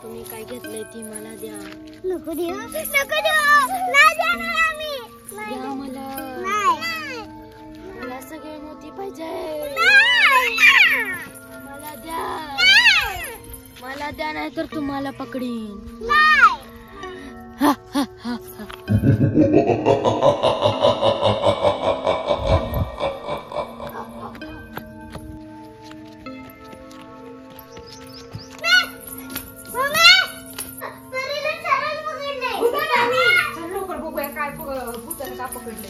तुम्ही काय घेतलंय ती मला द्या. नको देऊ, नको देऊ, नाही देणार आम्ही. द्या मला. नाही, मला सगळे मोती पाहिजे. मला द्या. मला द्या नाही तर तुम्हाला पकडीन. हा हा हा हा.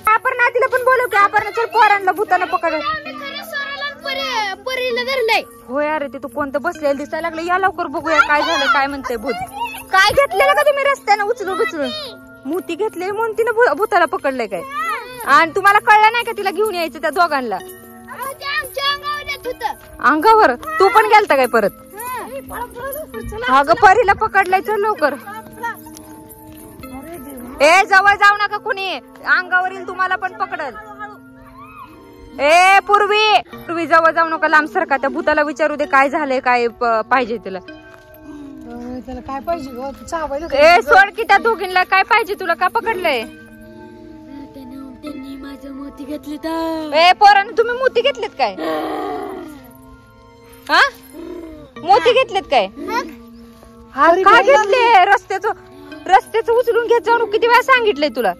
अपर्णा तिला पण बोलव की अपर्णा चल पोरांना भूतानं पकड. परीला धरलंय. होय अरे ते तू कोणतं बसलेलं दिसायला लागलं. या लवकर बघूया काय झालं काय म्हणते भूत. काय घेतलेलं का तुम्ही रस्त्यानं उचलून मोती घेतले म्हणून तिनं भूताला पकडलंय काय. आणि तुम्हाला कळलं नाही का तिला घेऊन यायचं त्या दोघांना. अंगावर तू पण गेलता काय परत. अगं परीला पकडलाय चल लवकर. ए जवळ जाऊ नका कुणी अंगावर येईल तुम्हाला पण पकडल. ए पूर्वी जवळ जाऊ नका लांब सरका. त्या भूताला विचारू दे काय झालंय काय पाहिजे तिला. त्याला काय पाहिजे ग तू चावायला. ए सोड की त्या दोघींना काय पाहिजे तुला का पकडलंय. त्यांनी माझं मोती घेतले तर. ए पोरांनो तुम्ही मोती घेतलेत काय. हा मोती घेतलेत काय. हा काय घेतले रस्त्याचं उचलून घेत जाऊ. किती वेळा सांगितलंय तुला.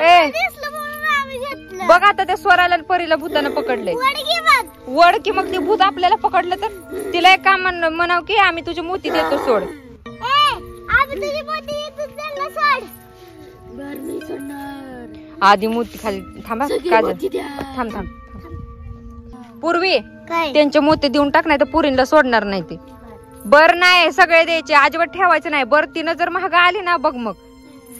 ए बघ आता त्या स्वराला परीला भूतानं पकडलंय. वड की मग ते भूत आपल्याला पकडलं तर तिला एक काम म्हणाव की आम्ही तुझे मोती देतो सोड. आधी मोती खाली थांबा काजल थांब. पूर्वी त्यांचे मोती देऊन टाक नाही तर पुरीला सोडणार नाही ते. बर नाही सगळे द्यायचे अजिबात ठेवायचं नाही. बर तिनं जर महागा आली ना बघ मग.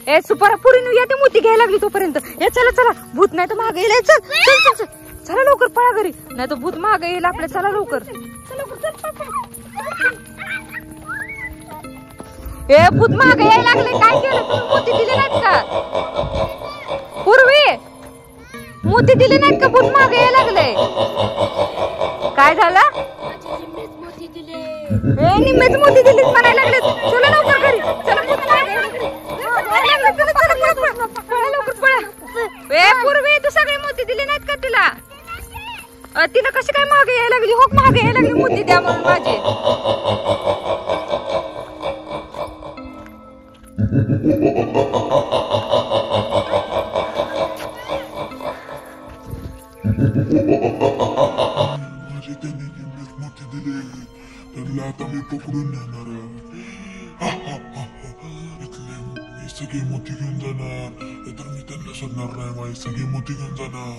ए सुपर पुरीनं या ते मोती घ्यायला लागली तोपर्यंत. ए चला भूत नाही तर महाग येईल. चल चला लवकर पळा घरी नाही तर भूत महाग येईल आपल्या. चला लवकर. ए भूत महाग यायला लागले. काय केलं तुम्ही मोती दिले नाहीत का. पूर्वी मोती दिले नाहीत का. भूत महाग यायला लागले. काय झालं. निम्मेच मोती दिलीत म्हणायला लागले. चला लवकर घरी. चला लवकर पळा. ए पूर्वी तू सगळे मोती दिले नाहीत का तिला. तिला कशी काय महाग यायला लागली. हो महाग यायला लागली मोती द्या म्हणून माझे. आता मी पकडून नेणार. मी सगळे मोती घेऊन जाणार. तर मी त्यांना सोडणार नाही. माझे सगळे मोती घेऊन जाणार.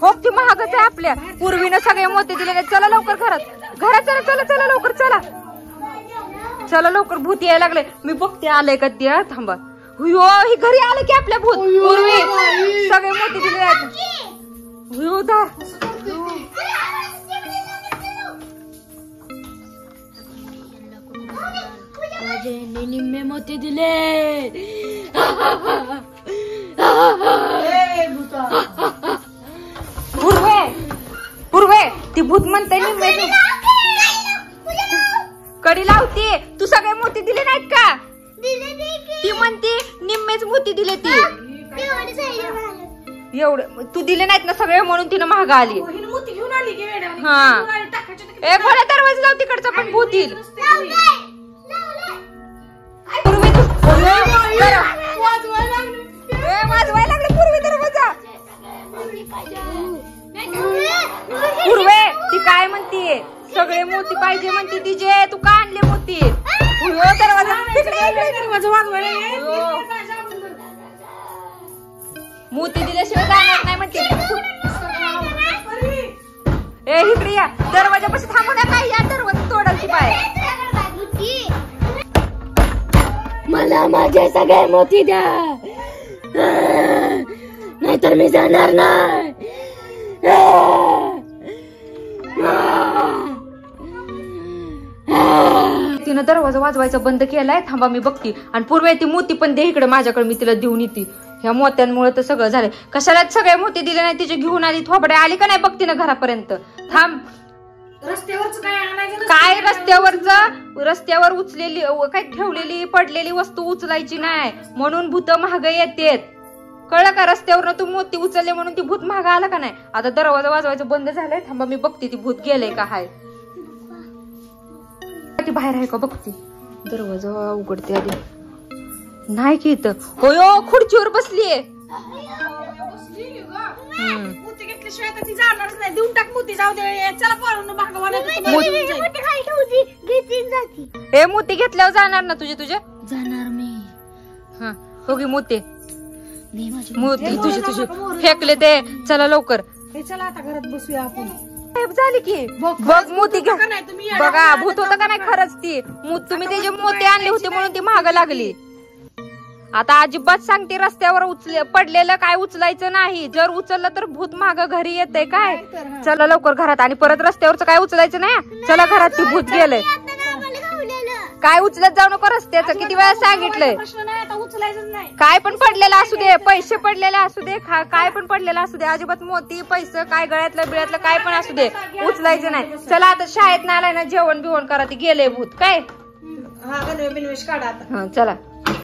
हो ती महागच आहे आपल्या. पूर्वीनं सगळे मोती दिलेले. चला लवकर घरात चला लवकर चला लवकर. भूत यायला लागले. मी बघते आलंय का ते. थांबा. ही घरी आलं की आपल्या भूत. पूर्वी सगळे मोती दिले माझे निम्मे मोती दिले. पूर्वे ती भूत म्हणते निम्मे कडी लावते. तू सगळे मोती दिले नाहीत का. ती म्हणते निम्मेच मोती दिले. ती एवढे तू दिले नाहीत ना सगळे म्हणून तिनं महाग आली. हा ए खोला दरवाजा लाव तिकडचा पण भूत येईल. वाजवायला लागले पूर्वी दरवाजा. पूर्वे ती काय म्हणतीये. सगळे मोती पाहिजे म्हणते तिचे. तू का आणले मोती. दरवाजा मोती दिल्याशिवाय जाणार नाही म्हणते. ए इकडे या, दरवाजापाशी थांबू नका, या दरवाजा तोडायची पाय. मला माझे सगळे मोती द्या, नाहीतर मी जाणार नाही. तिनं दरवाजा वाजवायचा बंद केलाय. थांबा मी बघती. आणि पूर्वी ती मोती पण दे इकडे माझ्याकडे, मी तिला देऊन येते. ह्या मोत्यांमुळे तर सगळं झालंय. कशाला सगळे मोती दिले नाही, तिचे घेऊन आली थोबडे आली का नाही बघती ना घरापर्यंत. थांब. रस्त्यावरच काय आणायचं काय रस्त्यावर उचलेली काय ठेवलेली पडलेली वस्तू उचलायची नाही, म्हणून भूत महाग येतेत. कळलं का? रस्त्यावर तू मोती उचलले म्हणून ती भूत महाग आला का नाही. आता दरवाजा वाजवायचं बंद झालंय. थांबा मी बघते ती भूत गेलंय का हाय. ती बाहेर आहे का बघते. दरवाजा उघडते आधी. नाही की इथं. होयो खुर्चीवर बसलीये. मोती घेतल्याशिवाय तर ती जाणारच नाही. देऊन टाक मोती, जाऊ दे. चला पळून भागवान. हे मोती घेतल्यावर जाणार ना तुझे जाणार मी. हा हो गी मोती तुझे फेकले ते. चला लवकर. चला आता घरात बसूया आपण. झाली की बघ मोती घेऊ. बघा भूत होतं का नाही खरंच ती. तुम्ही त्याचे मोती आणले होते म्हणून ती महाग लागली. आता अजिबात सांगते रस्त्यावर पडलेलं काय उचलायचं नाही. जर उचललं तर भूत माग घरी येतंय काय. चला लवकर घरात. आणि परत रस्त्यावरचं काय उचलायचं नाही. चला घरात, ती भूत गेलंय. काय उचलत जाऊ नको रस्त्याचं, किती वेळा सांगितलंय. काय पण पडलेलं असू दे, पैसे पडलेले असू दे, काय पण पडलेलं असू दे, अजिबात मोती पैसे काय गळ्यातलं बिळ्यातलं काय पण असू दे, उचलायचं नाही. चला आता शाळेत ना आलाय ना, जेवण बिवण करा, ती गेले भूत काय. हा गणवेश काढा आता. हा चला.